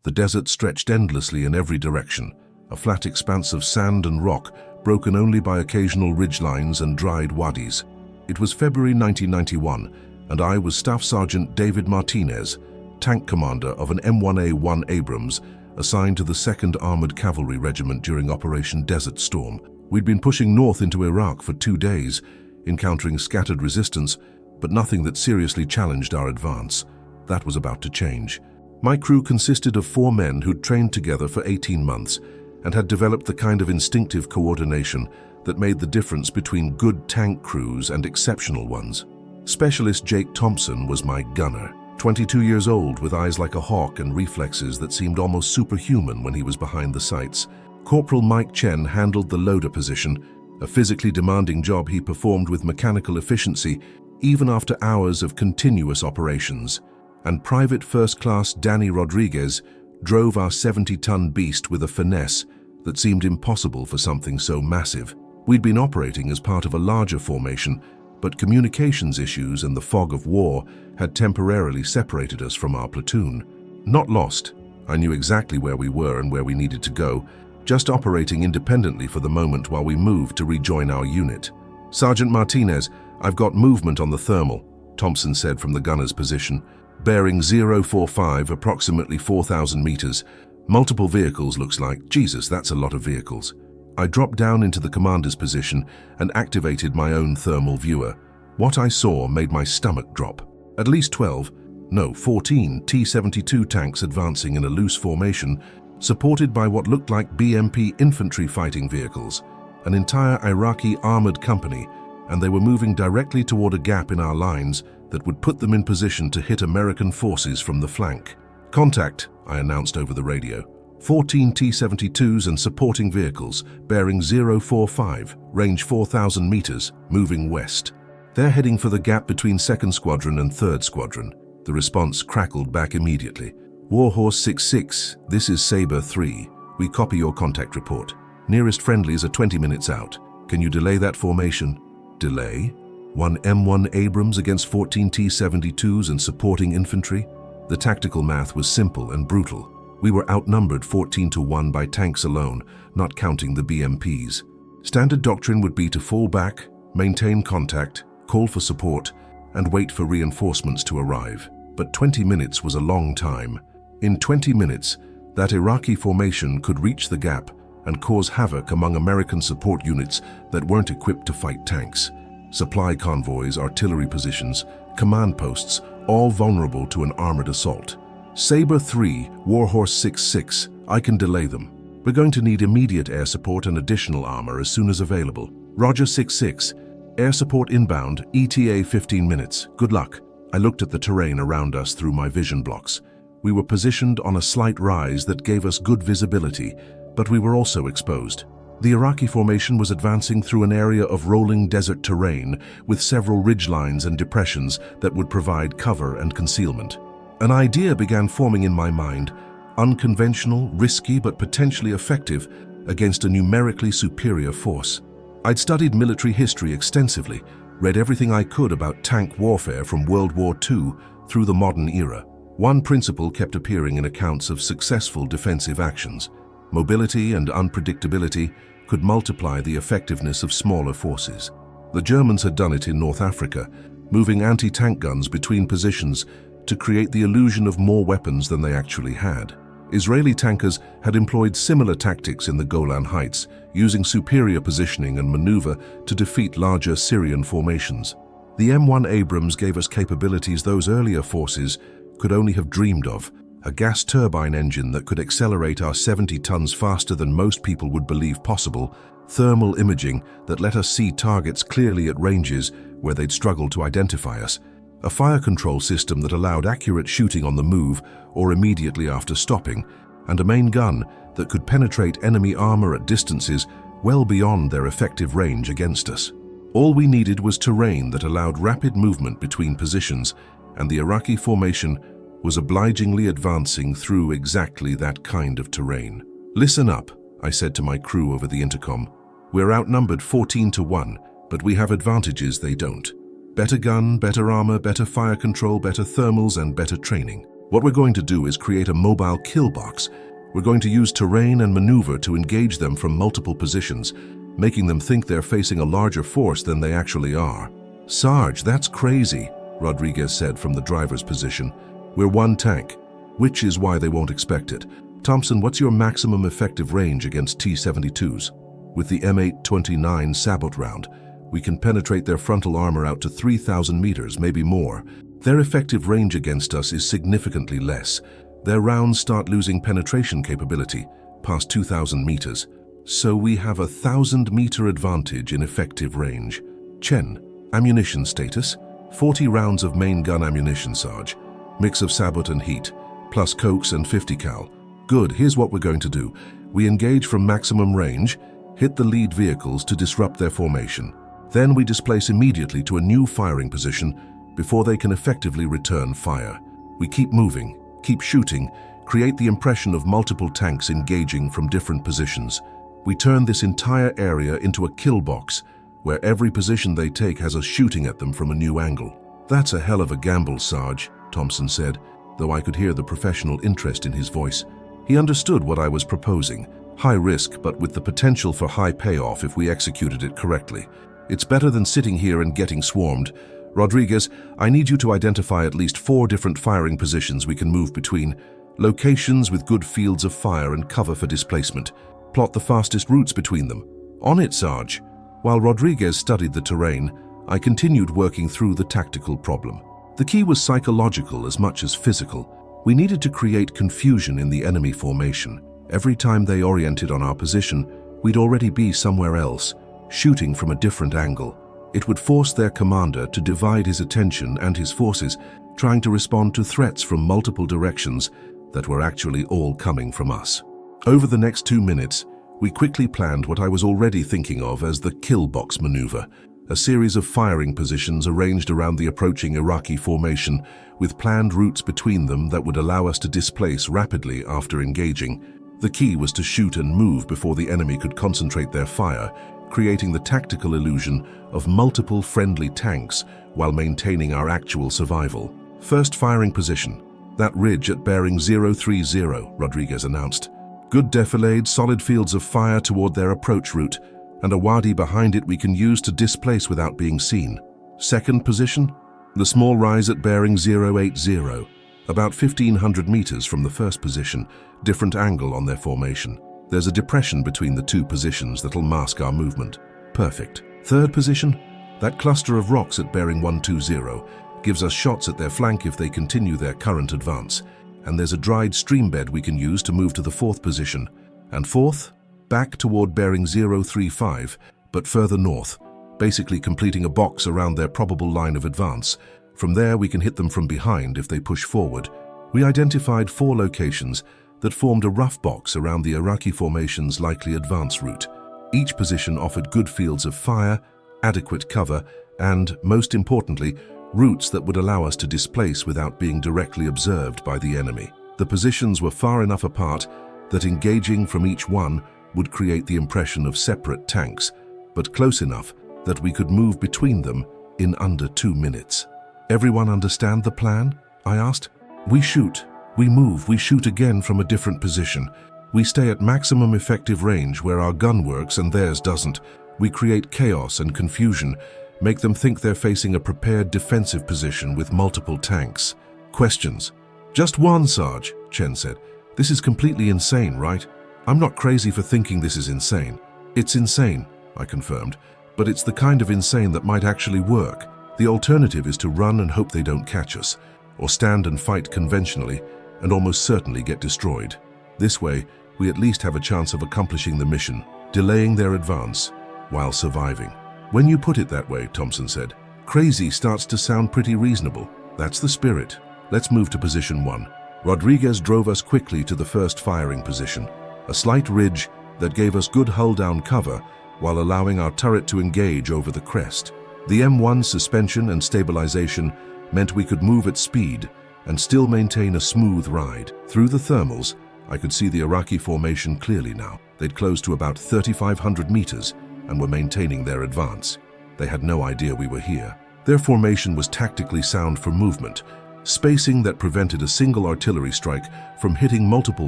The desert stretched endlessly in every direction, a flat expanse of sand and rock, broken only by occasional ridgelines and dried wadis. It was February 1991, and I was Staff Sergeant David Martinez, tank commander of an M1A1 Abrams, assigned to the 2nd Armored Cavalry Regiment during Operation Desert Storm. We'd been pushing north into Iraq for 2 days, encountering scattered resistance, but nothing that seriously challenged our advance. That was about to change. My crew consisted of 4 men who'd trained together for 18 months and had developed the kind of instinctive coordination that made the difference between good tank crews and exceptional ones. Specialist Jake Thompson was my gunner, 22 years old with eyes like a hawk and reflexes that seemed almost superhuman when he was behind the sights. Corporal Mike Chen handled the loader position, a physically demanding job he performed with mechanical efficiency even after hours of continuous operations. And Private First Class Danny Rodriguez drove our 70-ton beast with a finesse that seemed impossible for something so massive. We'd been operating as part of a larger formation, but communications issues and the fog of war had temporarily separated us from our platoon. Not lost. I knew exactly where we were and where we needed to go, just operating independently for the moment while we moved to rejoin our unit. "Sergeant Martinez, I've got movement on the thermal," Thompson said from the gunner's position. "Bearing 045, approximately 4,000 meters. Multiple vehicles, looks like. Jesus, that's a lot of vehicles." I dropped down into the commander's position and activated my own thermal viewer. What I saw made my stomach drop. At least 14 T-72 tanks advancing in a loose formation, supported by what looked like BMP infantry fighting vehicles, an entire Iraqi armored company, and they were moving directly toward a gap in our lines that would put them in position to hit American forces from the flank. "Contact," I announced over the radio. 14 T-72s and supporting vehicles, bearing 045, range 4,000 meters, moving west. "They're heading for the gap between 2nd Squadron and 3rd Squadron." The response crackled back immediately. "Warhorse 66, this is Sabre 3. We copy your contact report. Nearest friendlies are 20 minutes out. Can you delay that formation?" Delay? One M1 Abrams against 14 T-72s and supporting infantry? The tactical math was simple and brutal. We were outnumbered 14-1 by tanks alone, not counting the BMPs. Standard doctrine would be to fall back, maintain contact, call for support, and wait for reinforcements to arrive. But 20 minutes was a long time. In 20 minutes, that Iraqi formation could reach the gap and cause havoc among American support units that weren't equipped to fight tanks. Supply convoys, artillery positions, command posts, all vulnerable to an armored assault. "Sabre 3, Warhorse 66, I can delay them. We're going to need immediate air support and additional armor as soon as available." "Roger 66, air support inbound, ETA 15 minutes. Good luck." I looked at the terrain around us through my vision blocks. We were positioned on a slight rise that gave us good visibility, but we were also exposed. The Iraqi formation was advancing through an area of rolling desert terrain with several ridgelines and depressions that would provide cover and concealment. An idea began forming in my mind, unconventional, risky, but potentially effective against a numerically superior force. I'd studied military history extensively, read everything I could about tank warfare from World War II through the modern era. One principle kept appearing in accounts of successful defensive actions. Mobility and unpredictability could multiply the effectiveness of smaller forces. The Germans had done it in North Africa, moving anti-tank guns between positions to create the illusion of more weapons than they actually had. Israeli tankers had employed similar tactics in the Golan Heights, using superior positioning and maneuver to defeat larger Syrian formations. The M1 Abrams gave us capabilities those earlier forces could only have dreamed of, a gas turbine engine that could accelerate our 70 tons faster than most people would believe possible, thermal imaging that let us see targets clearly at ranges where they'd struggle to identify us, a fire control system that allowed accurate shooting on the move or immediately after stopping, and a main gun that could penetrate enemy armor at distances well beyond their effective range against us. All we needed was terrain that allowed rapid movement between positions, and the Iraqi formation was obligingly advancing through exactly that kind of terrain. "Listen up," I said to my crew over the intercom. "We're outnumbered 14-1, but we have advantages they don't. Better gun, better armor, better fire control, better thermals, and better training. What we're going to do is create a mobile kill box. We're going to use terrain and maneuver to engage them from multiple positions, making them think they're facing a larger force than they actually are. Sarge, that's crazy, Rodriguez said from the driver's position. We're one tank, which is why they won't expect it. Thompson, what's your maximum effective range against T-72s? With the M1A1 sabot round, we can penetrate their frontal armor out to 3,000 meters, maybe more. Their effective range against us is significantly less. Their rounds start losing penetration capability, past 2,000 meters. So we have a 1,000-meter advantage in effective range. Chen, ammunition status? 40 rounds of main gun ammunition, Sarge. Mix of sabot and heat, plus cokes and 50 cal. Good, here's what we're going to do. We engage from maximum range, hit the lead vehicles to disrupt their formation. Then we displace immediately to a new firing position before they can effectively return fire. We keep moving, keep shooting, create the impression of multiple tanks engaging from different positions. We turn this entire area into a kill box, where every position they take has us shooting at them from a new angle. That's a hell of a gamble, Sarge, Thompson said, though I could hear the professional interest in his voice. He understood what I was proposing. High risk, but with the potential for high payoff if we executed it correctly. It's better than sitting here and getting swarmed. Rodriguez, I need you to identify at least 4 different firing positions we can move between. Locations with good fields of fire and cover for displacement. Plot the fastest routes between them. On it, Sarge. While Rodriguez studied the terrain, I continued working through the tactical problem. The key was psychological as much as physical. We needed to create confusion in the enemy formation. Every time they oriented on our position, we'd already be somewhere else, shooting from a different angle. It would force their commander to divide his attention and his forces, trying to respond to threats from multiple directions that were actually all coming from us. Over the next 2 minutes, we quickly planned what I was already thinking of as the kill box maneuver, a series of firing positions arranged around the approaching Iraqi formation, with planned routes between them that would allow us to displace rapidly after engaging. The key was to shoot and move before the enemy could concentrate their fire, creating the tactical illusion of multiple friendly tanks while maintaining our actual survival. First firing position, that ridge at bearing 030, Rodriguez announced. Good defilade, solid fields of fire toward their approach route, and a wadi behind it we can use to displace without being seen. Second position, the small rise at bearing 080, about 1,500 meters from the first position, different angle on their formation. There's a depression between the 2 positions that'll mask our movement. Perfect. Third position, that cluster of rocks at bearing 120 gives us shots at their flank if they continue their current advance. And there's a dried stream bed we can use to move to the 4th position. And 4th, back toward bearing 035, but further north, basically completing a box around their probable line of advance. From there we can hit them from behind if they push forward. We identified 4 locations that formed a rough box around the Iraqi formation's likely advance route. Each position offered good fields of fire, adequate cover, and, most importantly, routes that would allow us to displace without being directly observed by the enemy. The positions were far enough apart that engaging from each one would create the impression of separate tanks, but close enough that we could move between them in under 2 minutes. Everyone understand the plan? I asked. We shoot, we move, we shoot again from a different position. We stay at maximum effective range where our gun works and theirs doesn't. We create chaos and confusion, make them think they're facing a prepared defensive position with multiple tanks. Questions? Just one, Sarge, Chen said. This is completely insane, right? I'm not crazy for thinking this is insane. It's insane, I confirmed, but it's the kind of insane that might actually work. The alternative is to run and hope they don't catch us, or stand and fight conventionally and almost certainly get destroyed. This way, we at least have a chance of accomplishing the mission, delaying their advance while surviving. When you put it that way, Thompson said, crazy starts to sound pretty reasonable. That's the spirit. Let's move to position 1. Rodriguez drove us quickly to the first firing position, a slight ridge that gave us good hull-down cover while allowing our turret to engage over the crest. The M1 suspension and stabilization meant we could move at speed and still maintain a smooth ride. Through the thermals, I could see the Iraqi formation clearly now. They'd closed to about 3,500 meters and were maintaining their advance. They had no idea we were here. Their formation was tactically sound for movement, spacing that prevented a single artillery strike from hitting multiple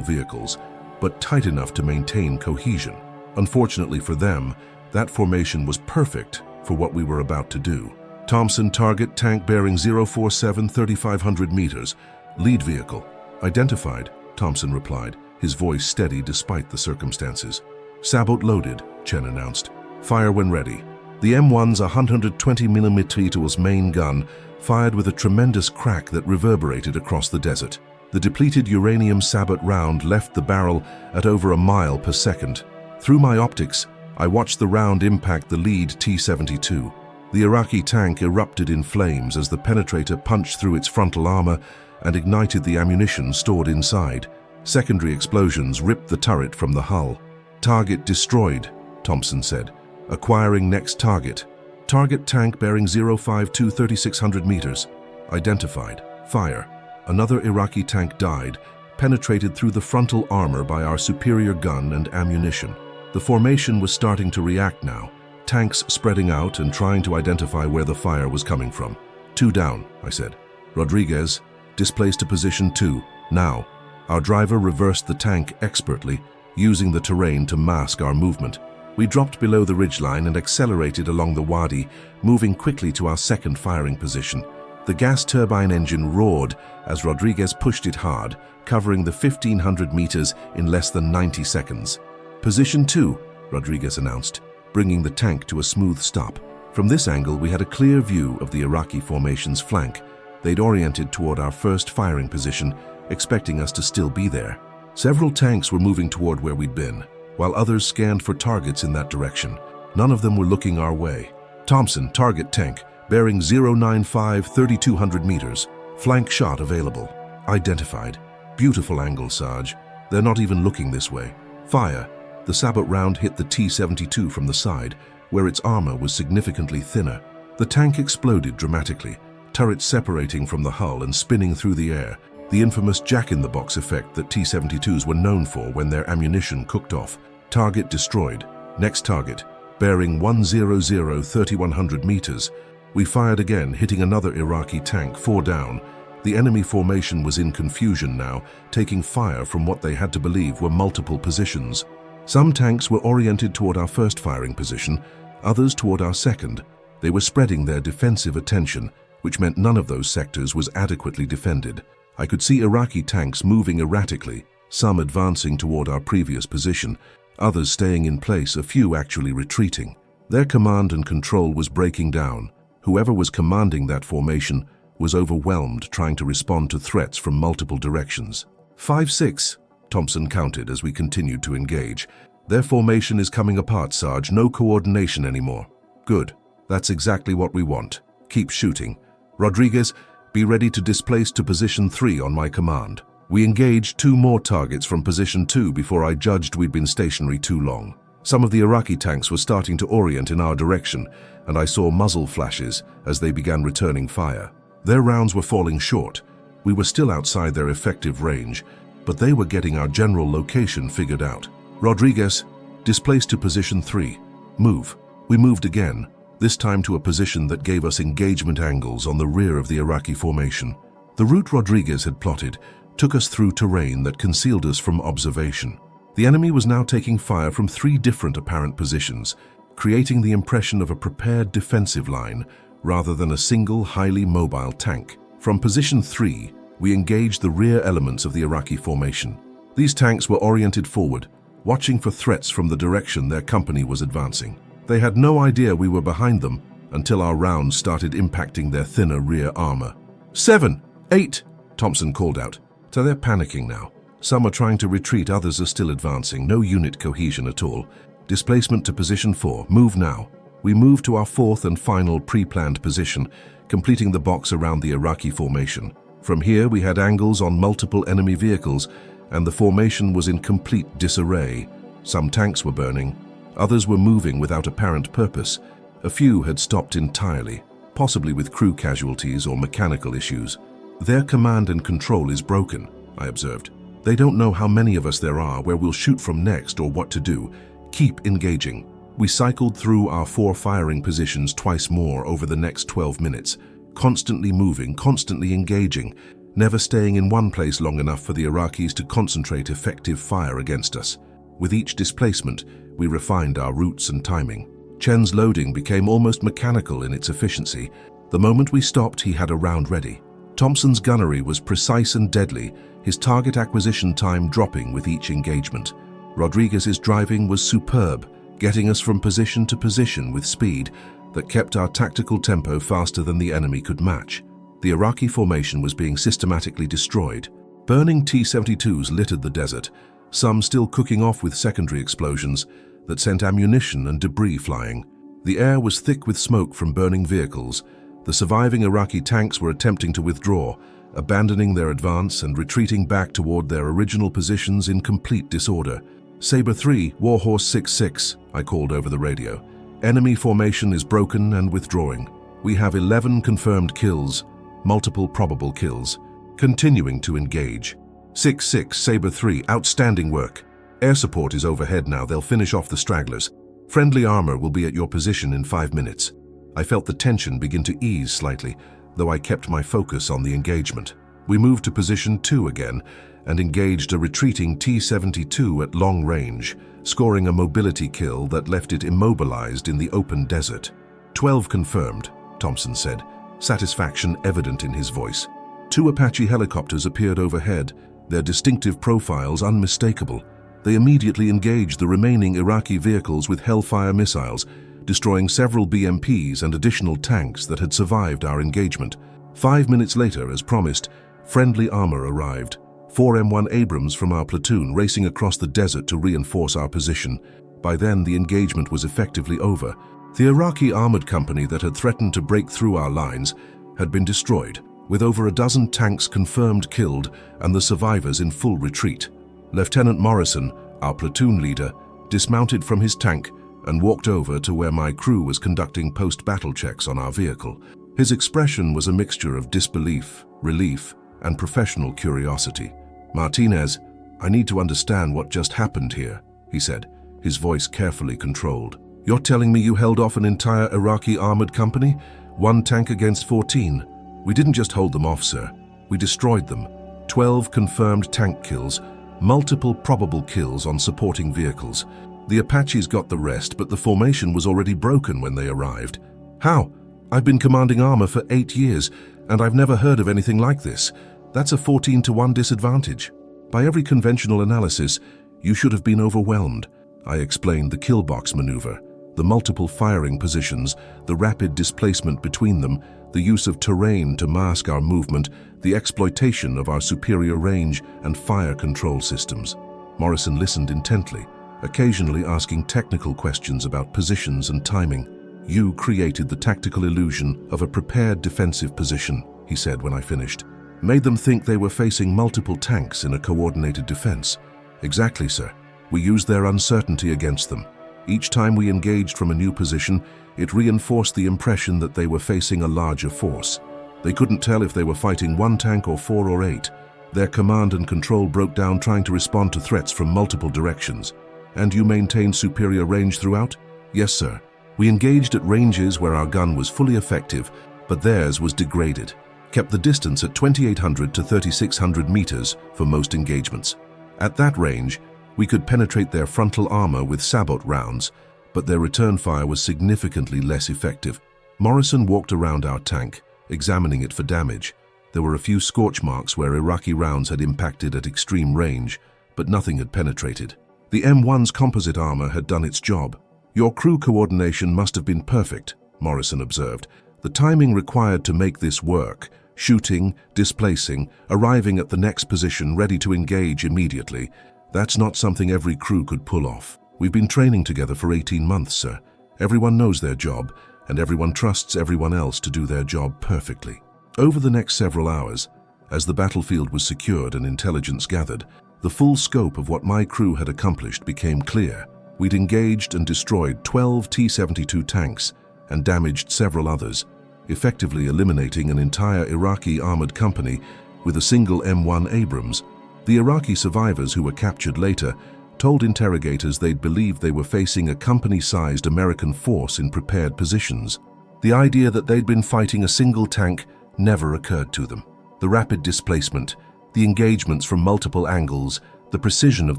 vehicles, but tight enough to maintain cohesion. Unfortunately for them, that formation was perfect for what we were about to do. Thompson target tank bearing 047 3,500 meters. Lead vehicle. Identified, Thompson replied, his voice steady despite the circumstances. Sabot loaded, Chen announced. Fire when ready. The M1's 120mm main gun fired with a tremendous crack that reverberated across the desert. The depleted uranium Sabot round left the barrel at over a mile per second. Through my optics, I watched the round impact the lead T-72. The Iraqi tank erupted in flames as the penetrator punched through its frontal armor and ignited the ammunition stored inside. Secondary explosions ripped the turret from the hull. Target destroyed, Thompson said. Acquiring next target. Target tank bearing 052 3,600 meters. Identified. Fire. Another Iraqi tank died, penetrated through the frontal armor by our superior gun and ammunition. The formation was starting to react now, tanks spreading out and trying to identify where the fire was coming from. 2 down, I said. Rodriguez, displace to position 2, now. Our driver reversed the tank expertly, using the terrain to mask our movement. We dropped below the ridgeline and accelerated along the wadi, moving quickly to our second firing position. The gas turbine engine roared as Rodriguez pushed it hard, covering the 1,500 meters in less than 90 seconds. Position 2, Rodriguez announced, bringing the tank to a smooth stop. From this angle, we had a clear view of the Iraqi formation's flank. They'd oriented toward our first firing position, expecting us to still be there. Several tanks were moving toward where we'd been, while others scanned for targets in that direction. None of them were looking our way. Thompson, target tank, bearing 095 3,200 meters. Flank shot available. Identified. Beautiful angle, Sarge. They're not even looking this way. Fire. The Sabot round hit the T-72 from the side, where its armor was significantly thinner. The tank exploded dramatically, turrets separating from the hull and spinning through the air, the infamous jack-in-the-box effect that T-72s were known for when their ammunition cooked off. Target destroyed. Next target, bearing 100 3,100 meters. We fired again, hitting another Iraqi tank, 4 down. The enemy formation was in confusion now, taking fire from what they had to believe were multiple positions. Some tanks were oriented toward our first firing position, others toward our second. They were spreading their defensive attention, which meant none of those sectors was adequately defended. I could see Iraqi tanks moving erratically, some advancing toward our previous position, others staying in place, a few actually retreating. Their command and control was breaking down. Whoever was commanding that formation was overwhelmed trying to respond to threats from multiple directions. 5-6, Thompson counted as we continued to engage. Their formation is coming apart, Sarge. No coordination anymore. Good. That's exactly what we want. Keep shooting. Rodriguez, be ready to displace to position 3 on my command. We engaged 2 more targets from position 2 before I judged we'd been stationary too long. Some of the Iraqi tanks were starting to orient in our direction, and I saw muzzle flashes as they began returning fire. Their rounds were falling short. We were still outside their effective range, but they were getting our general location figured out. Rodriguez, displace to position 3. Move. We moved again, this time to a position that gave us engagement angles on the rear of the Iraqi formation. The route Rodriguez had plotted took us through terrain that concealed us from observation. The enemy was now taking fire from 3 different apparent positions, creating the impression of a prepared defensive line rather than a single highly mobile tank. From position 3, we engaged the rear elements of the Iraqi formation. These tanks were oriented forward, watching for threats from the direction their company was advancing. They had no idea we were behind them until our rounds started impacting their thinner rear armor. 7, 8, Thompson called out. So they're panicking now. Some are trying to retreat, others are still advancing. No unit cohesion at all. Displacement to position 4. Move now. We moved to our 4th and final pre-planned position, completing the box around the Iraqi formation. From here, we had angles on multiple enemy vehicles, and the formation was in complete disarray. Some tanks were burning. Others were moving without apparent purpose. A few had stopped entirely, possibly with crew casualties or mechanical issues. Their command and control is broken, I observed. They don't know how many of us there are, where we'll shoot from next, or what to do. Keep engaging. We cycled through our 4 firing positions twice more over the next 12 minutes, constantly moving, constantly engaging, never staying in one place long enough for the Iraqis to concentrate effective fire against us. With each displacement, we refined our routes and timing. Chen's loading became almost mechanical in its efficiency. The moment we stopped, he had a round ready. Thompson's gunnery was precise and deadly, his target acquisition time dropping with each engagement. Rodriguez's driving was superb, getting us from position to position with speed that kept our tactical tempo faster than the enemy could match. The Iraqi formation was being systematically destroyed. Burning T-72s littered the desert, some still cooking off with secondary explosions that sent ammunition and debris flying. The air was thick with smoke from burning vehicles. The surviving Iraqi tanks were attempting to withdraw, abandoning their advance and retreating back toward their original positions in complete disorder. Sabre 3, Warhorse 6-6, I called over the radio. Enemy formation is broken and withdrawing. We have 11 confirmed kills, multiple probable kills. Continuing to engage. 6-6, Sabre 3, outstanding work. Air support is overhead now, they'll finish off the stragglers. Friendly armor will be at your position in 5 minutes. I felt the tension begin to ease slightly, though I kept my focus on the engagement. We moved to position 2 again and engaged a retreating T-72 at long range, scoring a mobility kill that left it immobilized in the open desert. 12 confirmed, Thompson said, satisfaction evident in his voice. 2 Apache helicopters appeared overhead, their distinctive profiles unmistakable. They immediately engaged the remaining Iraqi vehicles with Hellfire missiles, destroying several BMPs and additional tanks that had survived our engagement. 5 minutes later, as promised, friendly armor arrived. 4 M1 Abrams from our platoon racing across the desert to reinforce our position. By then, the engagement was effectively over. The Iraqi armored company that had threatened to break through our lines had been destroyed, with over a dozen tanks confirmed killed and the survivors in full retreat. Lieutenant Morrison, our platoon leader, dismounted from his tank and walked over to where my crew was conducting post-battle checks on our vehicle. His expression was a mixture of disbelief, relief, and professional curiosity. "Martinez, I need to understand what just happened here," he said, his voice carefully controlled. "You're telling me you held off an entire Iraqi armored company? 1 tank against 14? We didn't just hold them off, sir. We destroyed them. 12 confirmed tank kills, multiple probable kills on supporting vehicles. The Apaches got the rest, but the formation was already broken when they arrived." "How? I've been commanding armor for 8 years, and I've never heard of anything like this. That's a 14-to-1 disadvantage. By every conventional analysis, you should have been overwhelmed." I explained the kill box maneuver, the multiple firing positions, the rapid displacement between them, the use of terrain to mask our movement, the exploitation of our superior range and fire control systems. Morrison listened intently, occasionally asking technical questions about positions and timing. "You created the tactical illusion of a prepared defensive position," he said when I finished. "Made them think they were facing multiple tanks in a coordinated defense." "Exactly, sir. We used their uncertainty against them. Each time we engaged from a new position, it reinforced the impression that they were facing a larger force. They couldn't tell if they were fighting 1 tank or 4 or 8. Their command and control broke down trying to respond to threats from multiple directions." "And you maintained superior range throughout?" "Yes, sir. We engaged at ranges where our gun was fully effective, but theirs was degraded. Kept the distance at 2,800 to 3,600 meters for most engagements. At that range, we could penetrate their frontal armor with sabot rounds, but their return fire was significantly less effective." Morrison walked around our tank, examining it for damage. There were a few scorch marks where Iraqi rounds had impacted at extreme range, but nothing had penetrated. The M1's composite armor had done its job. "Your crew coordination must have been perfect," Morrison observed. "The timing required to make this work, shooting, displacing, arriving at the next position ready to engage immediately, that's not something every crew could pull off. We've been training together for 18 months, sir. Everyone knows their job, and everyone trusts everyone else to do their job perfectly." Over the next several hours, as the battlefield was secured and intelligence gathered, the full scope of what my crew had accomplished became clear. We'd engaged and destroyed 12 T-72 tanks and damaged several others, effectively eliminating an entire Iraqi armored company with a single M1 Abrams. The Iraqi survivors who were captured later told interrogators they'd believed they were facing a company-sized American force in prepared positions. The idea that they'd been fighting a single tank never occurred to them. The rapid displacement, the engagements from multiple angles, the precision of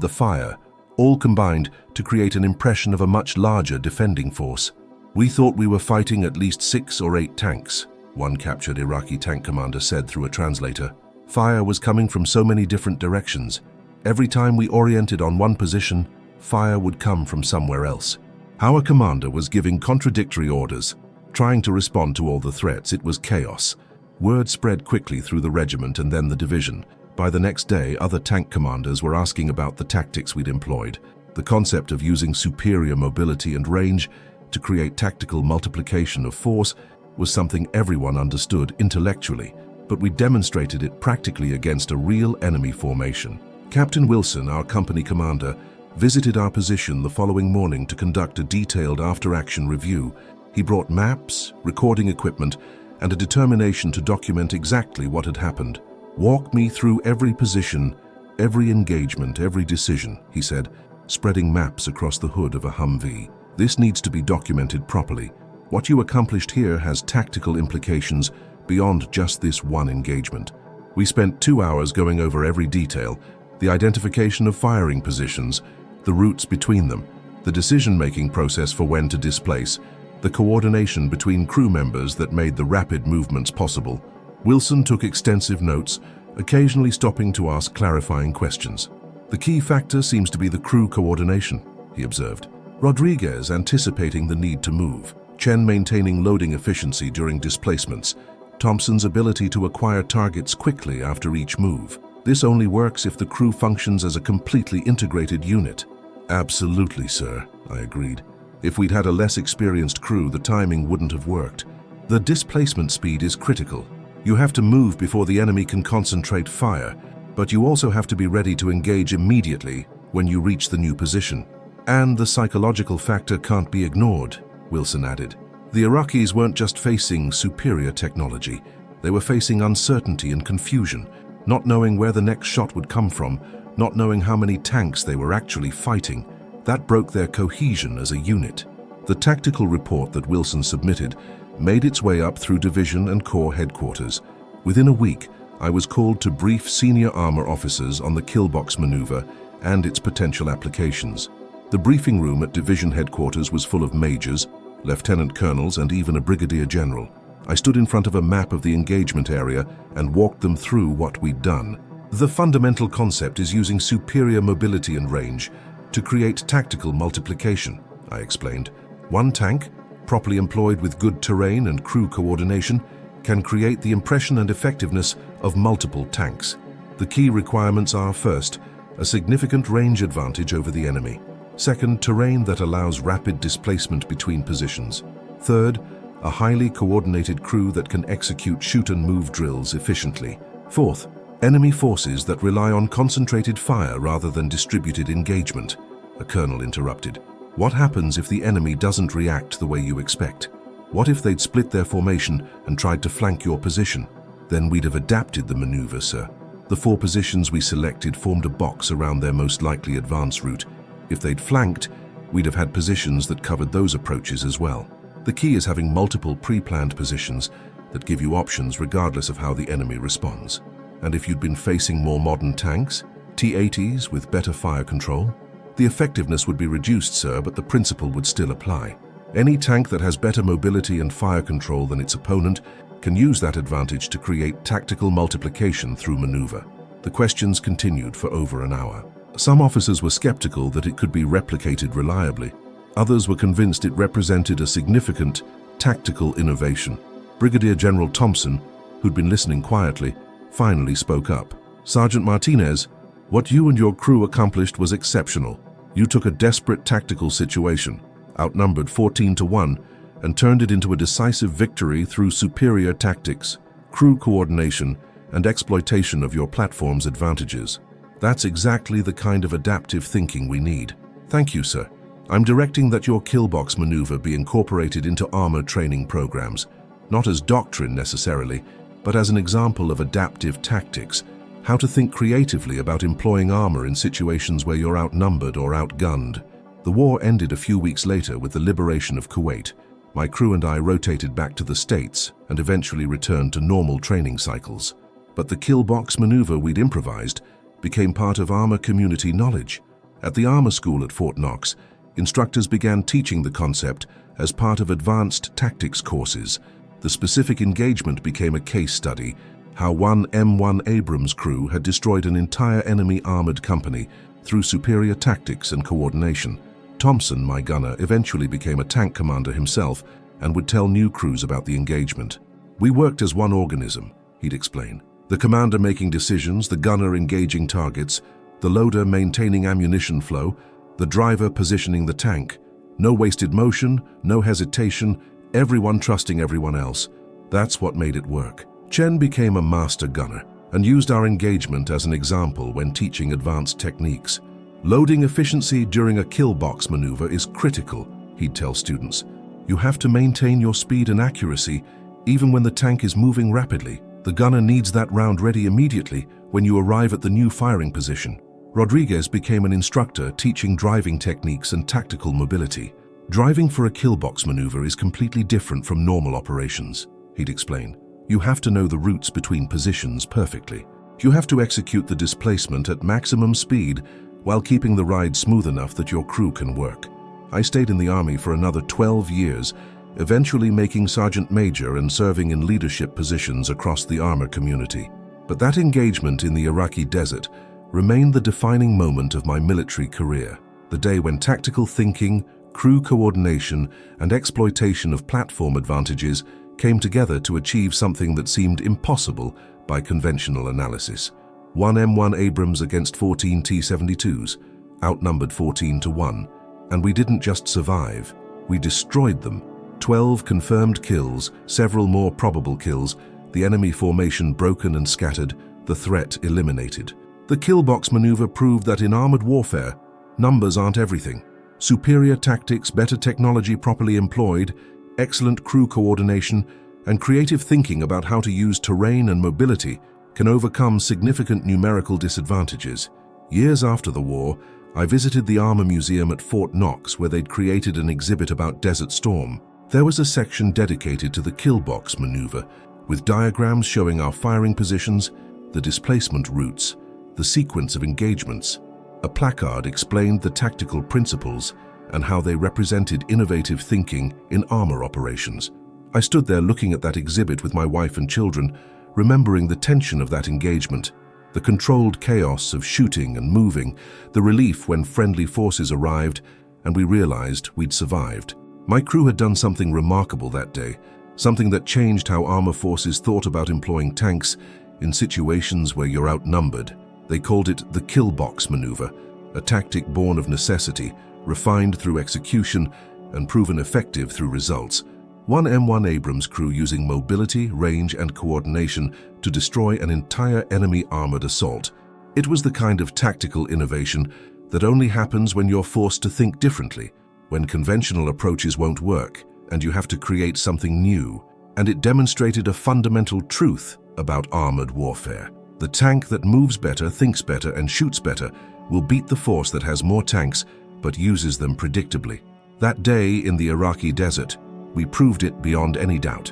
the fire, all combined to create an impression of a much larger defending force. "We thought we were fighting at least 6 or 8 tanks," one captured Iraqi tank commander said through a translator. "Fire was coming from so many different directions. Every time we oriented on one position, fire would come from somewhere else." Our commander was giving contradictory orders. Trying to respond to all the threats, it was chaos. Word spread quickly through the regiment and then the division. By the next day, other tank commanders were asking about the tactics we'd employed. The concept of using superior mobility and range to create tactical multiplication of force was something everyone understood intellectually, but we demonstrated it practically against a real enemy formation. Captain Wilson, our company commander, visited our position the following morning to conduct a detailed after-action review. He brought maps, recording equipment, and a determination to document exactly what had happened. "Walk me through every position, every engagement, every decision," he said, spreading maps across the hood of a Humvee. "This needs to be documented properly. What you accomplished here has tactical implications beyond just this one engagement." We spent 2 hours going over every detail, the identification of firing positions, the routes between them, the decision-making process for when to displace, the coordination between crew members that made the rapid movements possible. Wilson took extensive notes, occasionally stopping to ask clarifying questions. "The key factor seems to be the crew coordination," he observed. "Rodriguez anticipating the need to move, Chen maintaining loading efficiency during displacements, Thompson's ability to acquire targets quickly after each move. This only works if the crew functions as a completely integrated unit." "Absolutely, sir," I agreed. "If we'd had a less experienced crew, the timing wouldn't have worked. The displacement speed is critical. You have to move before the enemy can concentrate fire, but you also have to be ready to engage immediately when you reach the new position. And the psychological factor can't be ignored," Wilson added. "The Iraqis weren't just facing superior technology. They were facing uncertainty and confusion, not knowing where the next shot would come from, not knowing how many tanks they were actually fighting. That broke their cohesion as a unit." The tactical report that Wilson submitted made its way up through division and corps headquarters. Within a week, I was called to brief senior armor officers on the killbox maneuver and its potential applications. The briefing room at division headquarters was full of majors, lieutenant colonels, and even a brigadier general. I stood in front of a map of the engagement area and walked them through what we'd done. "The fundamental concept is using superior mobility and range to create tactical multiplication," I explained. "One tank, properly employed with good terrain and crew coordination, can create the impression and effectiveness of multiple tanks. The key requirements are, first, a significant range advantage over the enemy. Second, terrain that allows rapid displacement between positions. Third, a highly coordinated crew that can execute shoot-and-move drills efficiently. Fourth, enemy forces that rely on concentrated fire rather than distributed engagement." A colonel interrupted. "What happens if the enemy doesn't react the way you expect? What if they'd split their formation and tried to flank your position? Then we'd have adapted the maneuver, sir. The 4 positions we selected formed a box around their most likely advance route. If they'd flanked, we'd have had positions that covered those approaches as well. The key is having multiple pre-planned positions that give you options regardless of how the enemy responds. And if you'd been facing more modern tanks, T-80s with better fire control, the effectiveness would be reduced, sir, but the principle would still apply. Any tank that has better mobility and fire control than its opponent can use that advantage to create tactical multiplication through maneuver." The questions continued for over an hour. Some officers were skeptical that it could be replicated reliably. Others were convinced it represented a significant tactical innovation. Brigadier General Thompson, who'd been listening quietly, finally spoke up. "Sergeant Martinez, what you and your crew accomplished was exceptional. You took a desperate tactical situation, outnumbered 14-1, and turned it into a decisive victory through superior tactics, crew coordination, and exploitation of your platform's advantages. That's exactly the kind of adaptive thinking we need. Thank you, sir. I'm directing that your killbox maneuver be incorporated into armor training programs, not as doctrine necessarily, but as an example of adaptive tactics, how to think creatively about employing armor in situations where you're outnumbered or outgunned." The war ended a few weeks later with the liberation of Kuwait. My crew and I rotated back to the States and eventually returned to normal training cycles. But the kill box maneuver we'd improvised became part of armor community knowledge. At the armor school at Fort Knox, instructors began teaching the concept as part of advanced tactics courses. The specific engagement became a case study, how one M1 Abrams crew had destroyed an entire enemy armored company through superior tactics and coordination. Thompson, my gunner, eventually became a tank commander himself and would tell new crews about the engagement. "We worked as one organism," he'd explain. "The commander making decisions, the gunner engaging targets, the loader maintaining ammunition flow, the driver positioning the tank. No wasted motion, no hesitation, everyone trusting everyone else. That's what made it work." Chen became a master gunner and used our engagement as an example when teaching advanced techniques. "Loading efficiency during a kill box maneuver is critical," he'd tell students. "You have to maintain your speed and accuracy even when the tank is moving rapidly. The gunner needs that round ready immediately when you arrive at the new firing position." Rodriguez became an instructor teaching driving techniques and tactical mobility. "Driving for a kill box maneuver is completely different from normal operations," he'd explain. "You have to know the routes between positions perfectly. You have to execute the displacement at maximum speed while keeping the ride smooth enough that your crew can work." I stayed in the Army for another 12 years, eventually making Sergeant Major and serving in leadership positions across the armor community. But that engagement in the Iraqi desert remained the defining moment of my military career, the day when tactical thinking, crew coordination, and exploitation of platform advantages came together to achieve something that seemed impossible by conventional analysis. One M1 Abrams against 14 T-72s, outnumbered 14-1. And we didn't just survive, we destroyed them. 12 confirmed kills, several more probable kills, the enemy formation broken and scattered, the threat eliminated. The kill box maneuver proved that in armored warfare, numbers aren't everything. Superior tactics, better technology properly employed, excellent crew coordination, and creative thinking about how to use terrain and mobility can overcome significant numerical disadvantages. Years after the war, I visited the Armor Museum at Fort Knox where they'd created an exhibit about Desert Storm. There was a section dedicated to the kill box maneuver, with diagrams showing our firing positions, the displacement routes, the sequence of engagements. A placard explained the tactical principles and how they represented innovative thinking in armor operations. I stood there looking at that exhibit with my wife and children, remembering the tension of that engagement, the controlled chaos of shooting and moving, the relief when friendly forces arrived and we realized we'd survived. My crew had done something remarkable that day, something that changed how armor forces thought about employing tanks in situations where you're outnumbered. They called it the kill box maneuver, a tactic born of necessity, refined through execution, and proven effective through results. One M1 Abrams crew using mobility, range, and coordination to destroy an entire enemy armored assault. It was the kind of tactical innovation that only happens when you're forced to think differently, when conventional approaches won't work, and you have to create something new. And it demonstrated a fundamental truth about armored warfare. The tank that moves better, thinks better, and shoots better will beat the force that has more tanks but uses them predictably. That day in the Iraqi desert, we proved it beyond any doubt.